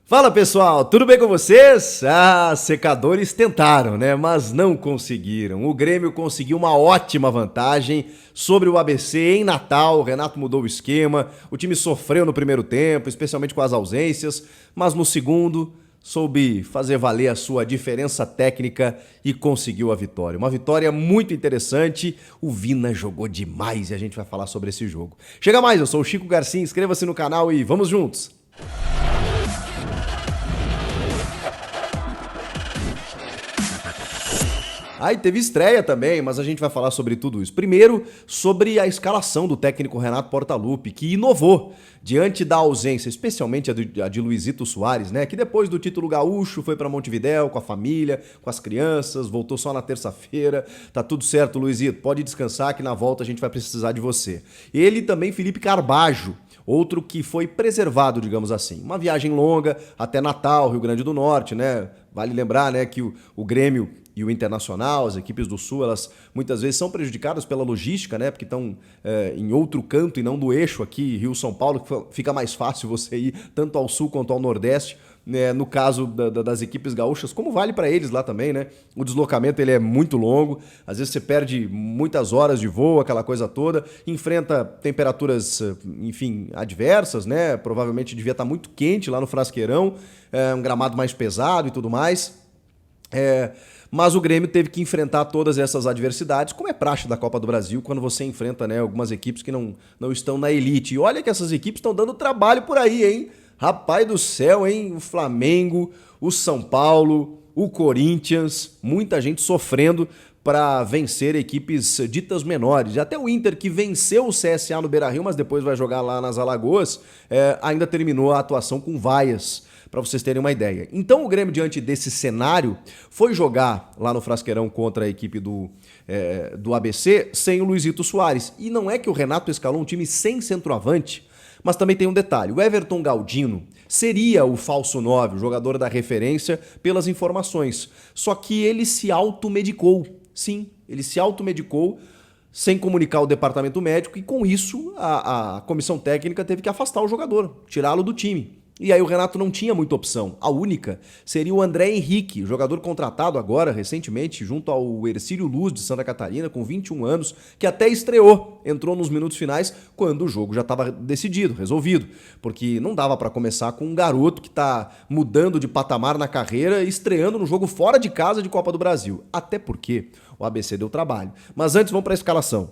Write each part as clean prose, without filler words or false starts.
Fala pessoal, tudo bem com vocês? Secadores tentaram, né? Mas não conseguiram. O Grêmio conseguiu uma ótima vantagem sobre o ABC em Natal. O Renato mudou o esquema, o time sofreu no primeiro tempo, especialmente com as ausências, mas no segundo soube fazer valer a sua diferença técnica e conseguiu a vitória. Uma vitória muito interessante. O Vina jogou demais e a gente vai falar sobre esse jogo. Chega mais, eu sou o Chico Garcia, inscreva-se no canal e vamos juntos! Aí teve estreia também, mas a gente vai falar sobre tudo isso. Primeiro, sobre a escalação do técnico Renato Portaluppi, que inovou diante da ausência, especialmente a de Luizito Soares, né? Que depois do título gaúcho foi para Montevidéu com a família, com as crianças, voltou só na terça-feira. Tá tudo certo, Luizito, pode descansar que na volta a gente vai precisar de você. Ele também, Felipe Carbajo, outro que foi preservado, digamos assim. Uma viagem longa até Natal, Rio Grande do Norte, né? Vale lembrar, né, que o Grêmio e o Internacional, as equipes do Sul, elas muitas vezes são prejudicadas pela logística, né? Porque estão em outro canto e não do eixo aqui, Rio-São Paulo, que fica mais fácil você ir tanto ao Sul quanto ao Nordeste. No caso das equipes gaúchas, como vale para eles lá também, né? O deslocamento ele é muito longo, às vezes você perde muitas horas de voo, aquela coisa toda, enfrenta temperaturas, enfim, adversas, né? Provavelmente devia estar muito quente lá no Frasqueirão, um gramado mais pesado e tudo mais. Mas o Grêmio teve que enfrentar todas essas adversidades, como é praxe da Copa do Brasil, quando você enfrenta, né, algumas equipes que não estão na elite. E olha que essas equipes estão dando trabalho por aí, hein? Rapaz do céu, hein? O Flamengo, o São Paulo, o Corinthians, muita gente sofrendo para vencer equipes ditas menores. E até o Inter, que venceu o CSA no Beira-Rio, mas depois vai jogar lá nas Alagoas, ainda terminou a atuação com vaias, para vocês terem uma ideia. Então o Grêmio, diante desse cenário, foi jogar lá no Frasqueirão contra a equipe do ABC sem o Luizito Soares. E não é que o Renato escalou um time sem centroavante, mas também tem um detalhe. O Everton Galdino seria o falso 9, o jogador da referência, pelas informações. Só que ele se automedicou. Sim, ele se automedicou sem comunicar o departamento médico e com isso a comissão técnica teve que afastar o jogador, tirá-lo do time. E aí o Renato não tinha muita opção. A única seria o André Henrique, jogador contratado agora, recentemente, junto ao Hercílio Luz de Santa Catarina, com 21 anos, que até estreou, entrou nos minutos finais, quando o jogo já estava decidido, resolvido. Porque não dava para começar com um garoto que está mudando de patamar na carreira, estreando no jogo fora de casa de Copa do Brasil. Até porque o ABC deu trabalho. Mas antes, vamos para a escalação.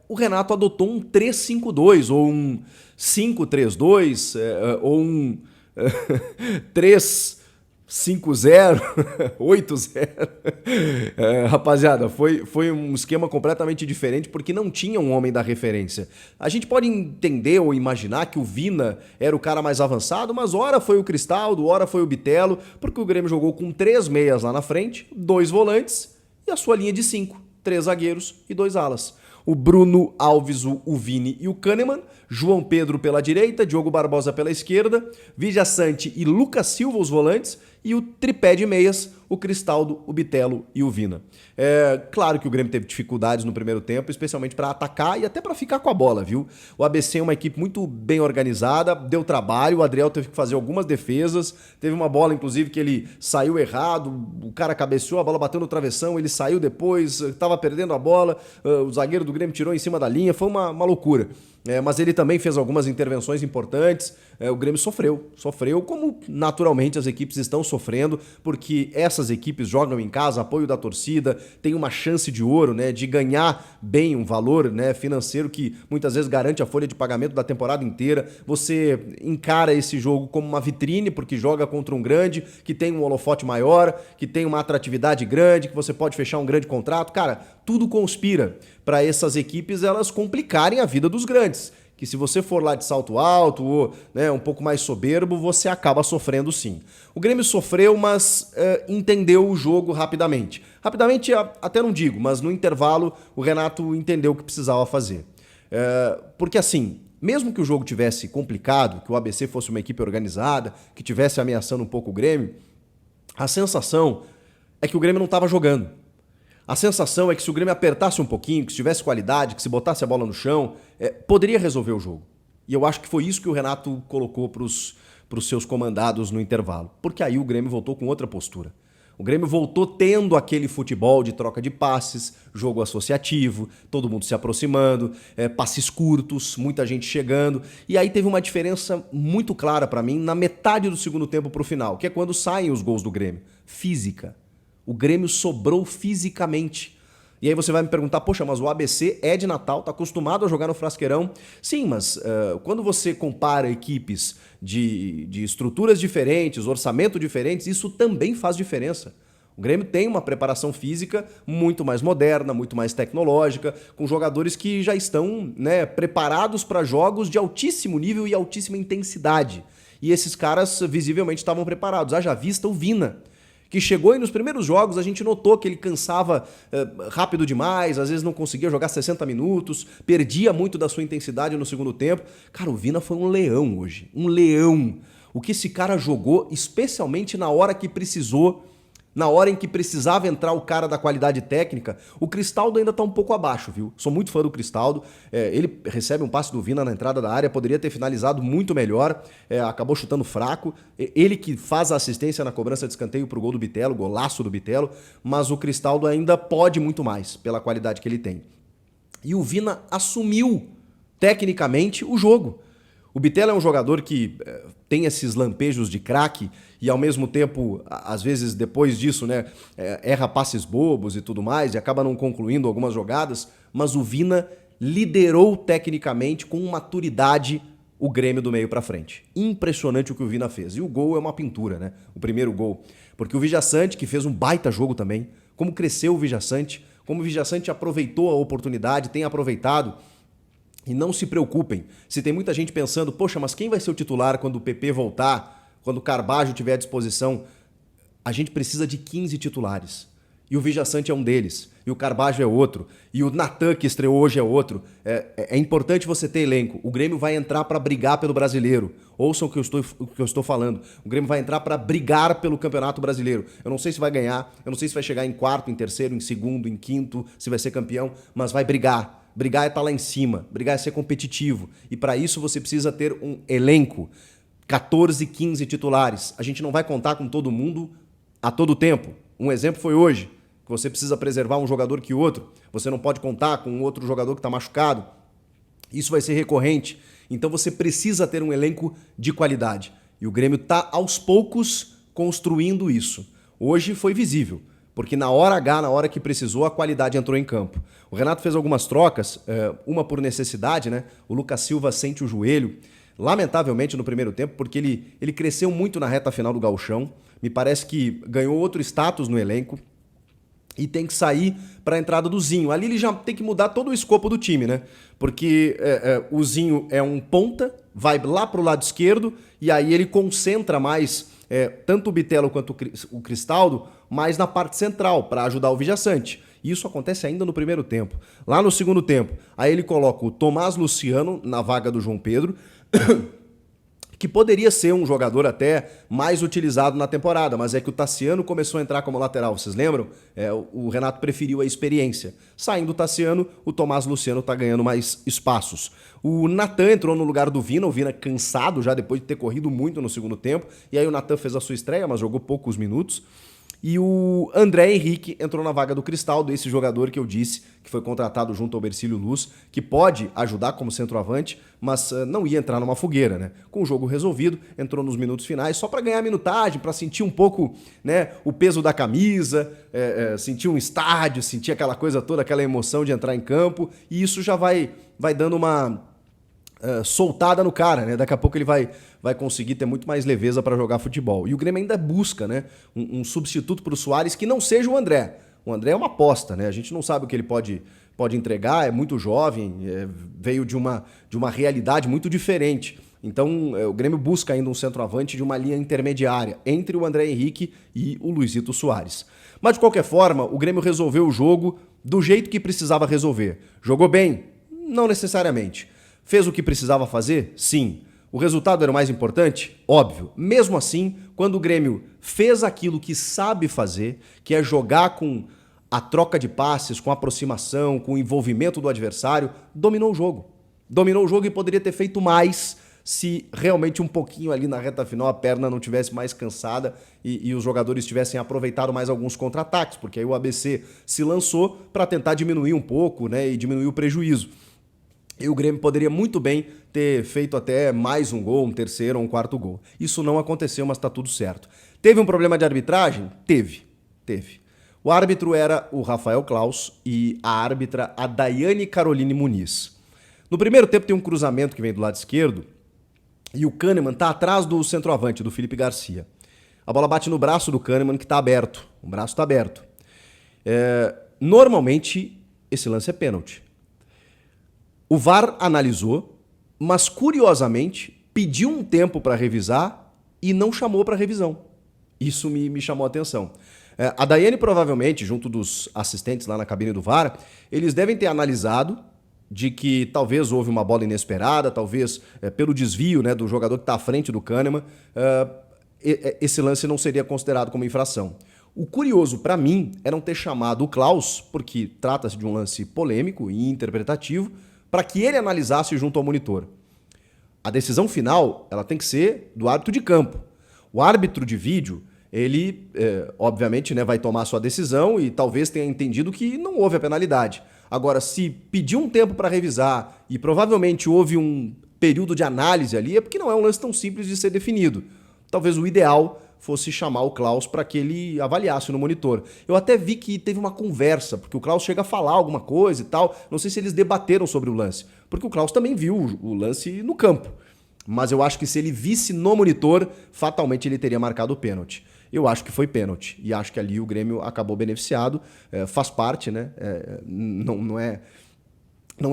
O Renato adotou um 3-5-2, ou um 5-3-2, ou um 3-5-0, 8-0. Rapaziada, foi um esquema completamente diferente porque não tinha um homem da referência. A gente pode entender ou imaginar que o Vina era o cara mais avançado, mas ora foi o Cristaldo, ora foi o Bitelo, porque o Grêmio jogou com 3 meias lá na frente, 2 volantes e a sua linha de 5, 3 zagueiros e 2 alas. O Bruno Alves, o Vini e o Kahneman, João Pedro pela direita, Diogo Barbosa pela esquerda, Vidia Sante e Lucas Silva os volantes e o tripé de meias, o Cristaldo, o Bitelo e o Vina. Claro que o Grêmio teve dificuldades no primeiro tempo, especialmente para atacar e até para ficar com a bola, viu? O ABC é uma equipe muito bem organizada, deu trabalho, o Adriel teve que fazer algumas defesas, teve uma bola, inclusive, que ele saiu errado, o cara cabeceou, a bola bateu no travessão, ele saiu depois, estava perdendo a bola, o zagueiro do Grêmio tirou em cima da linha, foi uma loucura. Mas ele também fez algumas intervenções importantes. O Grêmio sofreu como naturalmente as equipes estão sofrendo, porque essas equipes jogam em casa, apoio da torcida, tem uma chance de ouro, né, de ganhar bem um valor, né, financeiro que muitas vezes garante a folha de pagamento da temporada inteira. Você encara esse jogo como uma vitrine, porque joga contra um grande, que tem um holofote maior, que tem uma atratividade grande, que você pode fechar um grande contrato. Cara, tudo conspira para essas equipes elas complicarem a vida dos grandes. Que se você for lá de salto alto ou, né, um pouco mais soberbo, você acaba sofrendo sim. O Grêmio sofreu, mas entendeu o jogo rapidamente. Rapidamente até não digo, mas no intervalo o Renato entendeu o que precisava fazer. Porque assim, mesmo que o jogo tivesse complicado, que o ABC fosse uma equipe organizada, que tivesse ameaçando um pouco o Grêmio, a sensação é que o Grêmio não estava jogando. A sensação é que se o Grêmio apertasse um pouquinho, que se tivesse qualidade, que se botasse a bola no chão, poderia resolver o jogo. E eu acho que foi isso que o Renato colocou para para os seus comandados no intervalo. Porque aí o Grêmio voltou com outra postura. O Grêmio voltou tendo aquele futebol de troca de passes, jogo associativo, todo mundo se aproximando, passes curtos, muita gente chegando. E aí teve uma diferença muito clara para mim na metade do segundo tempo para o final, que é quando saem os gols do Grêmio. Física. O Grêmio sobrou fisicamente. E aí você vai me perguntar, poxa, mas o ABC é de Natal, tá acostumado a jogar no Frasqueirão. Sim, mas quando você compara equipes de estruturas diferentes, orçamento diferentes, isso também faz diferença. O Grêmio tem uma preparação física muito mais moderna, muito mais tecnológica, com jogadores que já estão, né, preparados para jogos de altíssimo nível e altíssima intensidade. E esses caras visivelmente estavam preparados. Haja vista o Vina, que chegou e nos primeiros jogos a gente notou que ele cansava rápido demais, às vezes não conseguia jogar 60 minutos, perdia muito da sua intensidade no segundo tempo. Cara, o Vina foi um leão hoje, um leão. O que esse cara jogou, especialmente na hora que precisou, na hora em que precisava entrar o cara da qualidade técnica, o Cristaldo ainda tá um pouco abaixo, viu? Sou muito fã do Cristaldo, ele recebe um passe do Vina na entrada da área, poderia ter finalizado muito melhor, acabou chutando fraco, ele que faz a assistência na cobrança de escanteio pro gol do Bitelo, golaço do Bitelo, mas o Cristaldo ainda pode muito mais, pela qualidade que ele tem. E o Vina assumiu, tecnicamente, o jogo. O Bitelo é um jogador que tem esses lampejos de craque e ao mesmo tempo, às vezes depois disso, né, erra passes bobos e tudo mais e acaba não concluindo algumas jogadas, mas o Vina liderou tecnicamente com maturidade o Grêmio do meio pra frente. Impressionante o que o Vina fez. E o gol é uma pintura, né? O primeiro gol. Porque o Vijaçante, que fez um baita jogo também, como cresceu o Vijaçante, como o Vijaçante aproveitou a oportunidade, tem aproveitado. E não se preocupem, se tem muita gente pensando, poxa, mas quem vai ser o titular quando o PP voltar, quando o Carbajo tiver à disposição? A gente precisa de 15 titulares. E o Vijaçante é um deles, e o Carbajo é outro, e o Natan, que estreou hoje, é outro. É importante você ter elenco. O Grêmio vai entrar para brigar pelo Brasileiro. Ouçam o que eu estou falando. O Grêmio vai entrar para brigar pelo Campeonato Brasileiro. Eu não sei se vai ganhar, eu não sei se vai chegar em quarto, em terceiro, em segundo, em quinto, se vai ser campeão, mas vai brigar. Brigar é estar lá em cima, brigar é ser competitivo. E para isso você precisa ter um elenco, 14, 15 titulares. A gente não vai contar com todo mundo a todo tempo. Um exemplo foi hoje, que você precisa preservar um jogador que outro. Você não pode contar com um outro jogador que está machucado. Isso vai ser recorrente. Então você precisa ter um elenco de qualidade. E o Grêmio está aos poucos construindo isso. Hoje foi visível. Porque na hora H, na hora que precisou, a qualidade entrou em campo. O Renato fez algumas trocas, uma por necessidade, né? O Lucas Silva sente o joelho, lamentavelmente no primeiro tempo, porque ele cresceu muito na reta final do Gauchão. Me parece que ganhou outro status no elenco e tem que sair para a entrada do Zinho. Ali ele já tem que mudar todo o escopo do time, né? Porque o Zinho é um ponta, vai lá para o lado esquerdo e aí ele concentra mais tanto o Bitelo quanto o Cristaldo mais na parte central para ajudar o Vijaçante. Isso acontece ainda no primeiro tempo. Lá no segundo tempo, aí ele coloca o Tomás Luciano na vaga do João Pedro, que poderia ser um jogador até mais utilizado na temporada, mas é que o Tassiano começou a entrar como lateral, vocês lembram? O Renato preferiu a experiência. Saindo o Tassiano, o Tomás Luciano está ganhando mais espaços. O Natan entrou no lugar do Vina, o Vina cansado já depois de ter corrido muito no segundo tempo, e aí o Natan fez a sua estreia, mas jogou poucos minutos. E o André Henrique entrou na vaga do Cristaldo, esse jogador que eu disse que foi contratado junto ao Bercílio Luz, que pode ajudar como centroavante, mas não ia entrar numa fogueira, né? Com o jogo resolvido, entrou nos minutos finais só para ganhar minutagem, para sentir um pouco, né, o peso da camisa, sentir um estádio, sentir aquela coisa toda, aquela emoção de entrar em campo, e isso já vai dando uma soltada no cara, né? Daqui a pouco ele vai conseguir ter muito mais leveza para jogar futebol. E o Grêmio ainda busca, né, um substituto para o Soares que não seja o André. O André é uma aposta, né? A gente não sabe o que ele pode entregar, é muito jovem, veio de uma realidade muito diferente. Então o Grêmio busca ainda um centroavante de uma linha intermediária entre o André Henrique e o Luizito Soares. Mas de qualquer forma, o Grêmio resolveu o jogo do jeito que precisava resolver. Jogou bem? Não necessariamente. Fez o que precisava fazer? Sim. O resultado era o mais importante? Óbvio. Mesmo assim, quando o Grêmio fez aquilo que sabe fazer, que é jogar com a troca de passes, com a aproximação, com o envolvimento do adversário, dominou o jogo. Dominou o jogo e poderia ter feito mais se realmente um pouquinho ali na reta final a perna não tivesse mais cansada e os jogadores tivessem aproveitado mais alguns contra-ataques, porque aí o ABC se lançou para tentar diminuir um pouco, né, e diminuir o prejuízo. E o Grêmio poderia muito bem ter feito até mais um gol, um terceiro ou um quarto gol. Isso não aconteceu, mas está tudo certo. Teve um problema de arbitragem? Teve. O árbitro era o Rafael Claus e a árbitra a Daiane Caroline Muniz. No primeiro tempo tem um cruzamento que vem do lado esquerdo e o Kahneman está atrás do centroavante, do Felipe Garcia. A bola bate no braço do Kahneman que está aberto. O braço está aberto. Normalmente esse lance é pênalti. O VAR analisou, mas curiosamente pediu um tempo para revisar e não chamou para revisão. Isso me chamou a atenção. A Daiane provavelmente, junto dos assistentes lá na cabine do VAR, eles devem ter analisado de que talvez houve uma bola inesperada, talvez pelo desvio, né, do jogador que está à frente do Kahneman, esse lance não seria considerado como infração. O curioso para mim é não ter chamado o Claus, porque trata-se de um lance polêmico e interpretativo, para que ele analisasse junto ao monitor. A decisão final ela tem que ser do árbitro de campo. O árbitro de vídeo, ele, obviamente, né, vai tomar sua decisão e talvez tenha entendido que não houve a penalidade. Agora, se pediu um tempo para revisar e provavelmente houve um período de análise ali, é porque não é um lance tão simples de ser definido. Talvez o ideal fosse chamar o Claus para que ele avaliasse no monitor. Eu até vi que teve uma conversa, porque o Claus chega a falar alguma coisa e tal. Não sei se eles debateram sobre o lance, porque o Claus também viu o lance no campo. Mas eu acho que se ele visse no monitor, fatalmente ele teria marcado o pênalti. Eu acho que foi pênalti e acho que ali o Grêmio acabou beneficiado. Faz parte, né? Não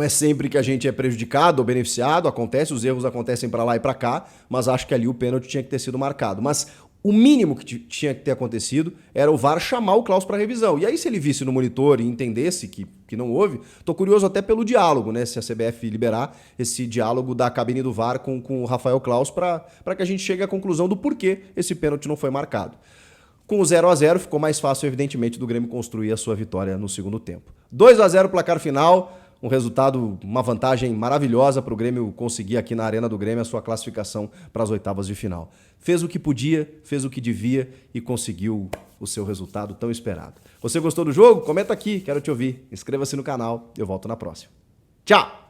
é sempre que a gente é prejudicado ou beneficiado, acontece, os erros acontecem para lá e para cá, mas acho que ali o pênalti tinha que ter sido marcado. Mas o mínimo que tinha que ter acontecido era o VAR chamar o Claus para revisão. E aí, se ele visse no monitor e entendesse que não houve, tô curioso até pelo diálogo, né? Se a CBF liberar esse diálogo da cabine do VAR com o Rafael Claus para que a gente chegue à conclusão do porquê esse pênalti não foi marcado. Com o 0-0 ficou mais fácil, evidentemente, do Grêmio construir a sua vitória no segundo tempo. 2-0 placar final. Um resultado, uma vantagem maravilhosa para o Grêmio conseguir aqui na Arena do Grêmio a sua classificação para as oitavas de final. Fez o que podia, fez o que devia e conseguiu o seu resultado tão esperado. Você gostou do jogo? Comenta aqui, quero te ouvir. Inscreva-se no canal, eu volto na próxima. Tchau!